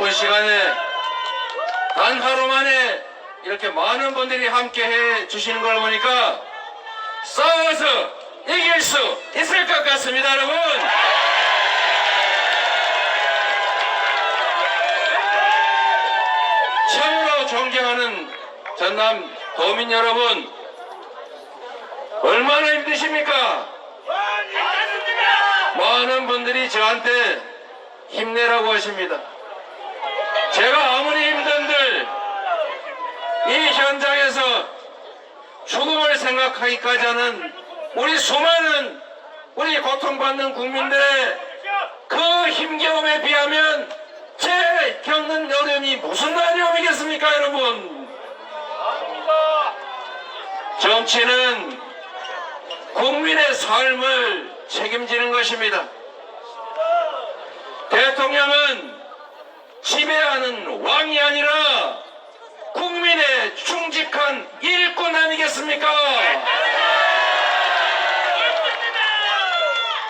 바쁜 시간에 단 하루 만에 이렇게 많은 분들이 함께 해 주시는 걸 보니까 싸워서 이길 수 있을 것 같습니다, 여러분. 참으로 존경하는 전남 도민 여러분, 얼마나 힘드십니까? 많은 분들이 저한테 힘내라고 하십니다. 제가 아무리 힘든들 이 현장에서 죽음을 생각하기까지 하는 우리 수많은 우리 고통받는 국민들의 그 힘겨움에 비하면 제 겪는 어려움이 무슨 어려움이겠습니까, 여러분? 정치는 국민의 삶을 책임지는 것입니다. 대통령은 지배하는 왕이 아니라 국민의 충직한 일꾼 아니겠습니까?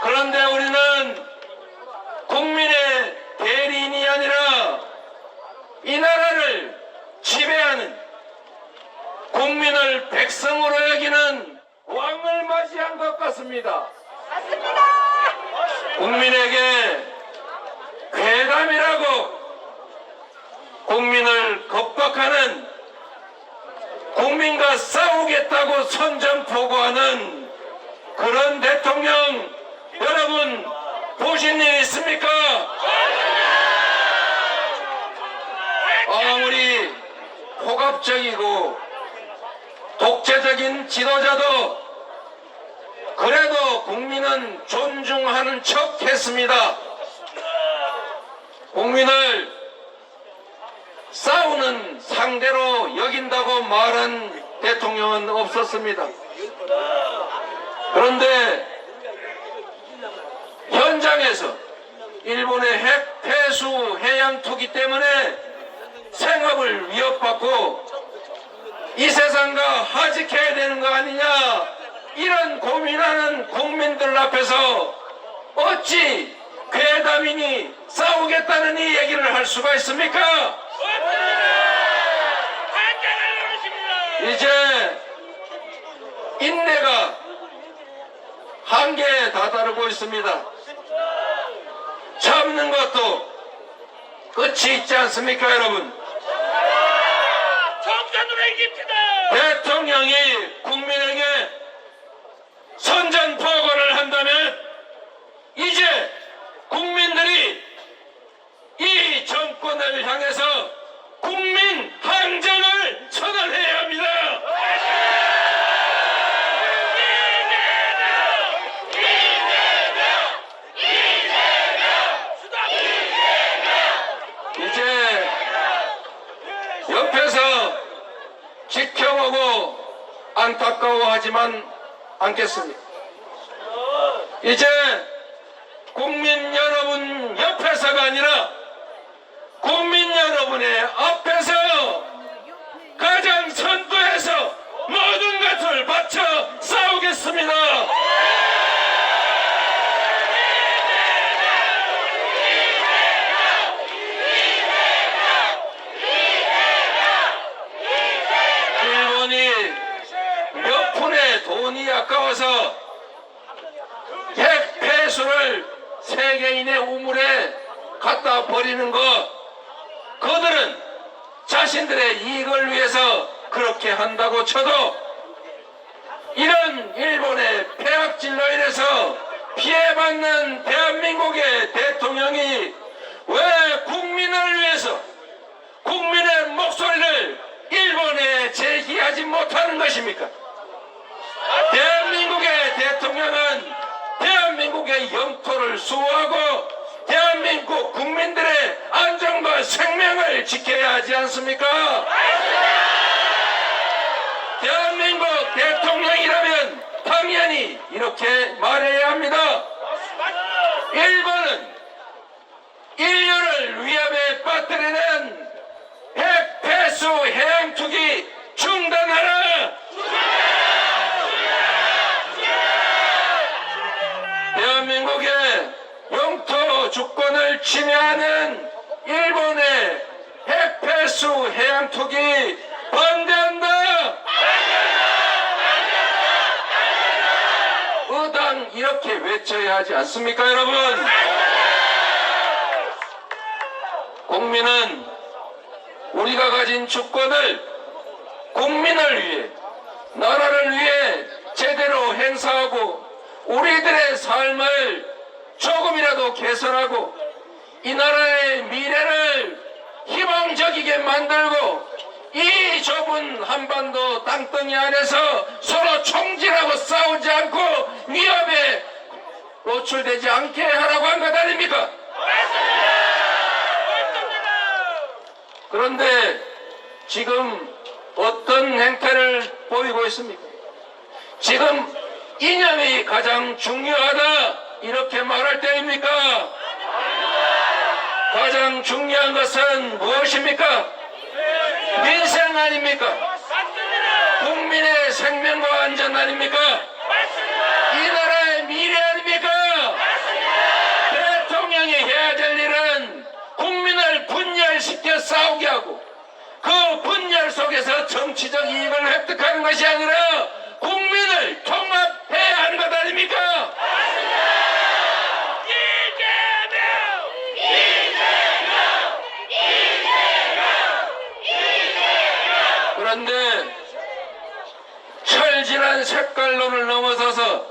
그런데 우리는 국민의 대리인이 아니라 이 나라를 지배하는 국민을 백성으로 여기는 왕을 맞이한 것 같습니다. 국민에게 괴담이라고 국민을 겁박하는, 국민과 싸우겠다고 선전포고하는 그런 대통령 여러분 보신 일 있습니까? 아무리 폭압적이고 독재적인 지도자도 그래도 국민은 존중하는 척 했습니다. 국민을 싸우는 상대로 여긴다고 말한 대통령은 없었습니다. 그런데 현장에서 일본의 핵 폐수 해양 투기 때문에 생업을 위협받고 이 세상과 하직해야 되는 거 아니냐, 이런 고민하는 국민들 앞에서 어찌 괴담이니 싸우겠다는 이 얘기를 할 수가 있습니까? 이제 인내가 한계에 다다르고 있습니다. 참는 것도 끝이 있지 않습니까, 여러분? 대통령이 국민에게 선전포고를 한다면 이제 국민들이 이 정권을 향해서 국민 항쟁을 선언해야 합니다. 이제 옆에서 지켜보고 안타까워하지만 않겠습니다. 이제 국민 여러분 옆에서가 아니라 국민 여러분의 앞에서 가장 선두에서 모든 것을 바쳐 싸우겠습니다. 일본이 몇 푼의 돈이 아까워서 핵 폐수를 세계인의 우물에 갖다 버리는 것, 그들은 자신들의 이익을 위해서 그렇게 한다고 쳐도 이런 일본의 폐악질로 인해서 피해받는 대한민국의 대통령이 왜 국민을 위해서 국민의 목소리를 일본에 제기하지 못하는 것입니까? 대한민국의 대통령은 대한민국의 영토를 수호하고 대한민국 국민들의 안전과 생명을 지켜야 하지 않습니까? 대한민국 대통령이라면 당연히 이렇게 말해야 합니다. 일본은 인류를 위협에 빠뜨리는 핵 폐수 해양 투기 중단하라! 대한민국의 영토 주권을 침해하는 일본의 핵폐수 해양 투기 반대한다. 의당 이렇게 외쳐야 하지 않습니까, 여러분? 국민은 우리가 가진 주권을 국민을 위해, 나라를 위해 제대로 행사하고 우리들의 삶을 조금이라도 개선하고 이 나라의 미래를 희망적이게 만들고 이 좁은 한반도 땅덩이 안에서 서로 총질하고 싸우지 않고 위협에 노출되지 않게 하라고 한 것 아닙니까? 그런데 지금 어떤 행태를 보이고 있습니까? 지금 이념이 가장 중요하다 이렇게 말할 때입니까? 가장 중요한 것은 무엇입니까? 민생 아닙니까? 국민의 생명과 안전 아닙니까? 이 나라의 미래 아닙니까? 대통령이 해야 될 일은 국민을 분열시켜 싸우게 하고 그 분열 속에서 정치적 이익을 획득하는 것이 아니라 국민을 통합해야 하는 것 아닙니까? 그런데 철진한 색깔론을 넘어서서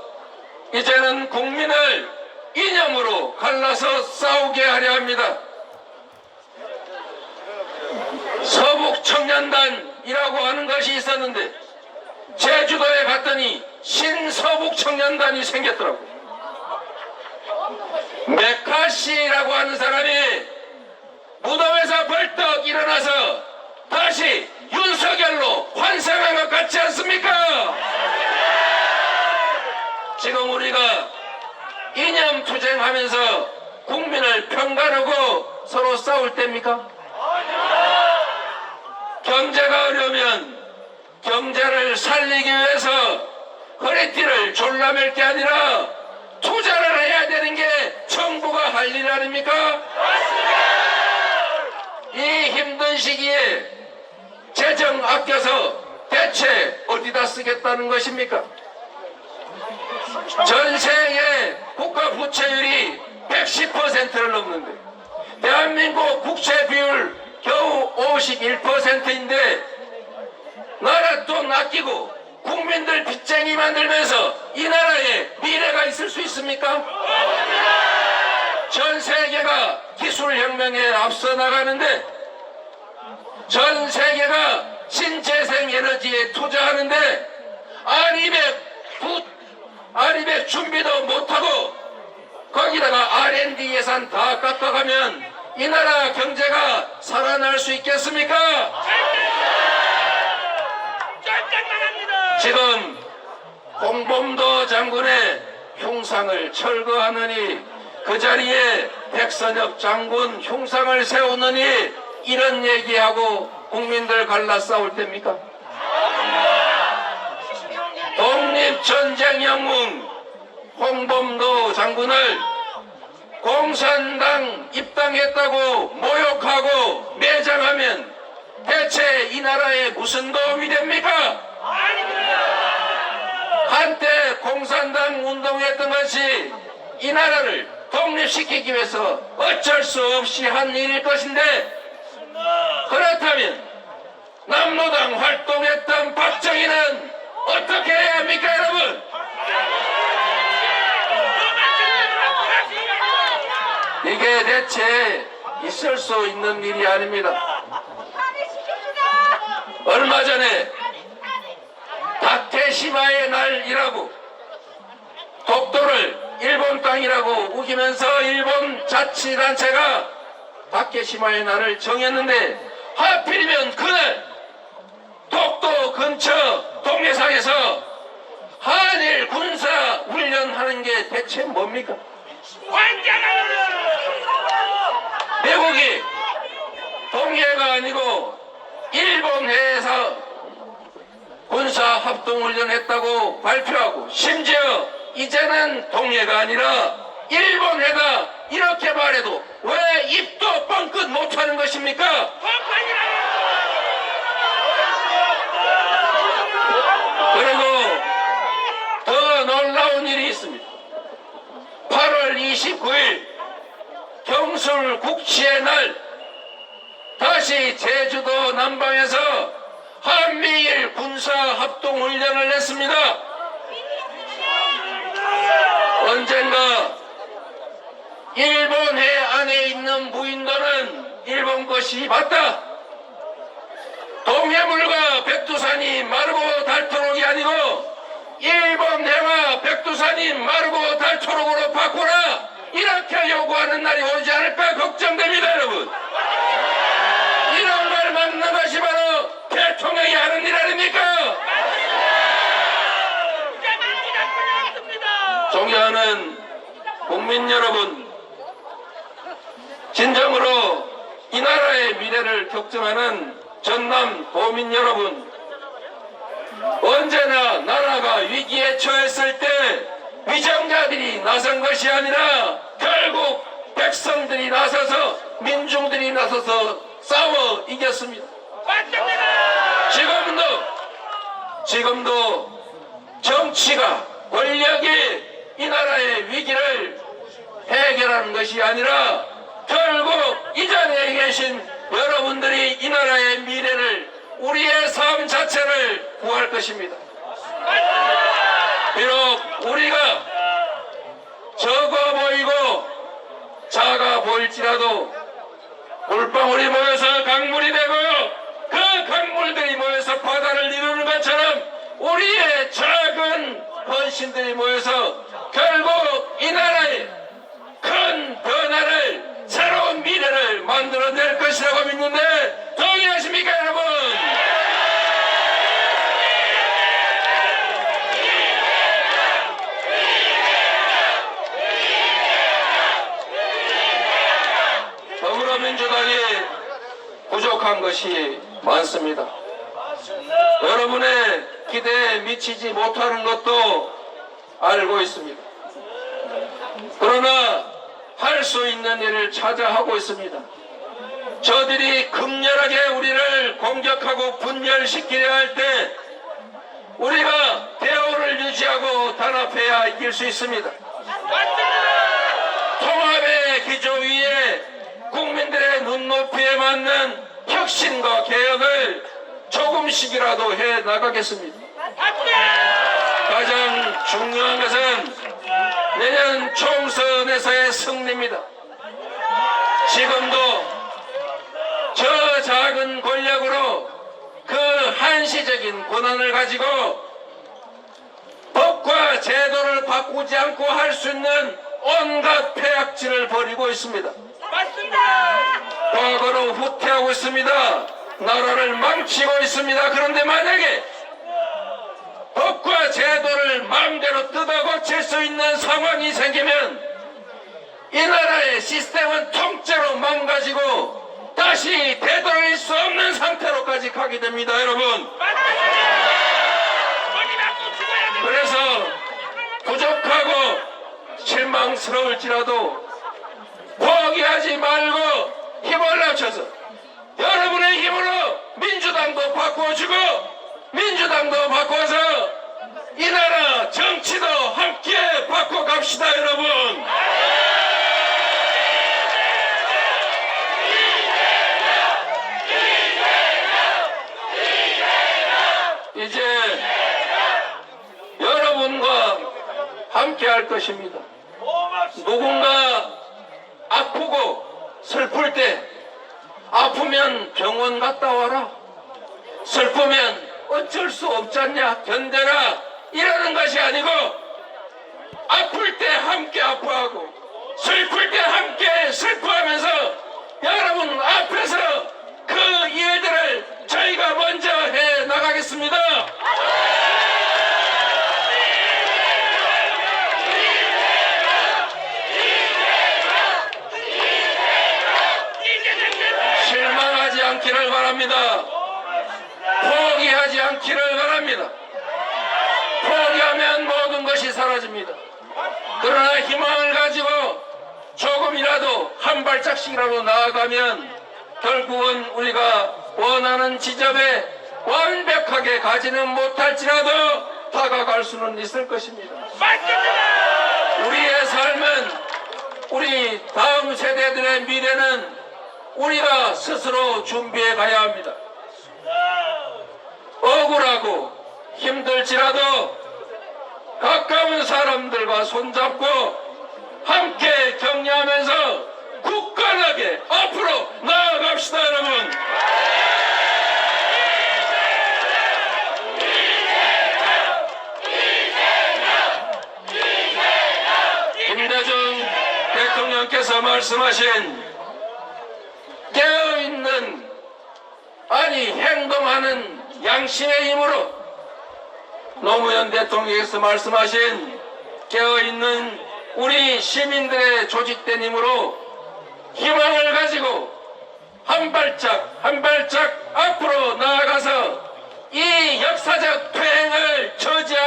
이제는 국민을 이념으로 갈라서 싸우게 하려 합니다. 서북청년단이라고 하는 것이 있었는데 제주도에 갔더니 신서북청년단이 생겼더라고요. 메카시라고 하는 사람이 무덤에서 벌떡 일어나서 다시 윤석열로 환생한 것 같지 않습니까? 지금 우리가 이념 투쟁하면서 국민을 편가르고 서로 싸울 때입니까? 경제가 어려우면 경제를 살리기 위해서 허리띠를 졸라맬 게 아니라 투자를 해야 되는 게 정부가 할 일 아닙니까? 이 힘든 시기에 재정 아껴서 대체 어디다 쓰겠다는 것입니까? 전 세계 국가 부채율이 110%를 넘는데 대한민국 국채 비율 겨우 51%인데 나라 돈 아끼고 국민들 빚쟁이 만들면서 이 나라에 미래가 있을 수 있습니까? 전 세계가 기술혁명에 앞서 나가는데 전 세계가 신재생 에너지에 투자하는데 R200 준비도 못하고 거기다가 R&D 예산 다 깎아가면 이 나라 경제가 살아날 수 있겠습니까? 지금 홍범도 장군의 흉상을 철거하느니 그 자리에 백선엽 장군 흉상을 세우느니 이런 얘기하고 국민들 갈라 싸울 때입니까? 독립전쟁 영웅 홍범도 장군을 공산당 입당했다고 모욕하고 매장하면 대체 이 나라에 무슨 도움이 됩니까? 한때 공산당 운동했던 것이 이 나라를 독립시키기 위해서 어쩔 수 없이 한 일일 것인데 그렇다면 남로당 활동했던 박정희는 어떻게 해야 합니까, 여러분? 이게 대체 있을 수 있는 일이 아닙니다. 얼마 전에 다케시마의 날이라고 독도를 일본 땅이라고 우기면서 일본 자치단체가 다케시마의 날을 정했는데 하필이면 그날 독도 근처 동해상에서 한일 군사 훈련하는 게 대체 뭡니까? 미국이 동해가 아니고 일본 해에서 군사 합동훈련했다고 발표하고 심지어 이제는 동해가 아니라 일본 해가 이렇게 말해도 왜 입도 뻥끗 못하는 것입니까? 그리고 더 놀라운 일이 있습니다. 8월 29일 경술 국치의 날 다시 제주도 남방에서 한미일 군사합동훈련을 했습니다. 언젠가 일본 해 안에 있는 무인도는 일본 것이 맞다. 동해물과 백두산이 마르고 닳도록이 아니고 일본 해와 백두산이 마르고 닳도록으로 바꾸라, 이렇게 요구하는 날이 오지 않을까 걱정됩니다. 여러분, 이런 말 막는 것이 바로 대통령이 하는 일 아닙니까? 존경하는 국민 여러분, 진정으로 이 나라의 미래를 걱정하는 전남 도민 여러분, 언제나 나라가 위기에 처했을 때 위정자들이 나선 것이 아니라 결국 백성들이 나서서, 민중들이 나서서 싸워 이겼습니다. 지금도 정치가, 권력이 이 나라의 위기를 해결하는 것이 아니라 결국 이 자리에 계신 여러분들이 이 나라의 미래를, 우리의 삶 자체를 구할 것입니다. 비록 우리가 적어 보이고 작아 보일지라도 물방울이 모여서 강물이 되고 그 강물들이 모여서 바다를 이루는 것처럼 우리의 작은 헌신들이 모여서 결국 이 나라의 큰 변화를, 새로운 미래를 만들어낼 것이라고 믿는데 동의하십니까 여러분? 더불어민주당이 부족한 것이 많습니다. 여러분의 기대에 미치지 못하는 것도 알고 있습니다. 그러나 할 수 있는 일을 찾아 하고 있습니다. 저들이 극렬하게 우리를 공격하고 분열시키려 할 때 우리가 대오를 유지하고 단합해야 이길 수 있습니다. 통합의 기조 위에 국민들의 눈높이에 맞는 혁신과 개혁을 조금씩이라도 해 나가겠습니다. 가장 중요한 것은 내년 총선에서의 승리입니다. 지금도 저 작은 권력으로 그 한시적인 권한을 가지고 법과 제도를 바꾸지 않고 할 수 있는 온갖 폐악질을 벌이고 있습니다. 과거로 후퇴하고 있습니다. 나라를 망치고 있습니다. 그런데 만약에 법과 제도를 마음대로 뜯어 고칠 수 있는 상황이 생기면 이 나라의 시스템은 통째로 망가지고 다시 되돌릴 수 없는 상태로까지 가게 됩니다. 여러분, 그래서 부족하고 실망스러울지라도 포기하지 말고 힘을 합쳐서 여러분의 힘으로 민주당도 바꿔주고 민주당도 바꿔서 이 나라 정치도 함께 바꿔갑시다. 여러분, 이제 여러분과 함께 할 것입니다. 누군가 아프고 슬플 때 아프면 병원 갔다 와라, 슬프면 어쩔 수 없잖냐 견뎌라, 이러는 것이 아니고 아플 때 함께 아파하고 슬플 때 함께 슬퍼하면서 여러분 앞에서 그 일들을 저희가 먼저 해 나가겠습니다. 실망하지 않기를 바랍니다. 포기하지 않기를 바랍니다. 포기하면 모든 것이 사라집니다. 그러나 희망을 가지고 조금이라도 조금이라도 한 발짝씩이라도 나아가면 결국은 우리가 원하는 지점에 완벽하게 가지는 못할지라도 다가갈 수는 있을 것입니다. 우리의 삶은, 우리 다음 세대들의 미래는 우리가 스스로 준비해 가야 합니다. 억울하고 힘들지라도 가까운 사람들과 손잡고 함께 격려하면서 굳건하게 앞으로 나아갑시다, 여러분. 김대중 대통령께서 말씀하신 깨어있는, 아니 행동하는 양심의 힘으로, 노무현 대통령께서 말씀하신 깨어있는 우리 시민들의 조직된 힘으로 희망을 가지고 한 발짝 한 발짝 앞으로 나아가서 이 역사적 퇴행을 저지할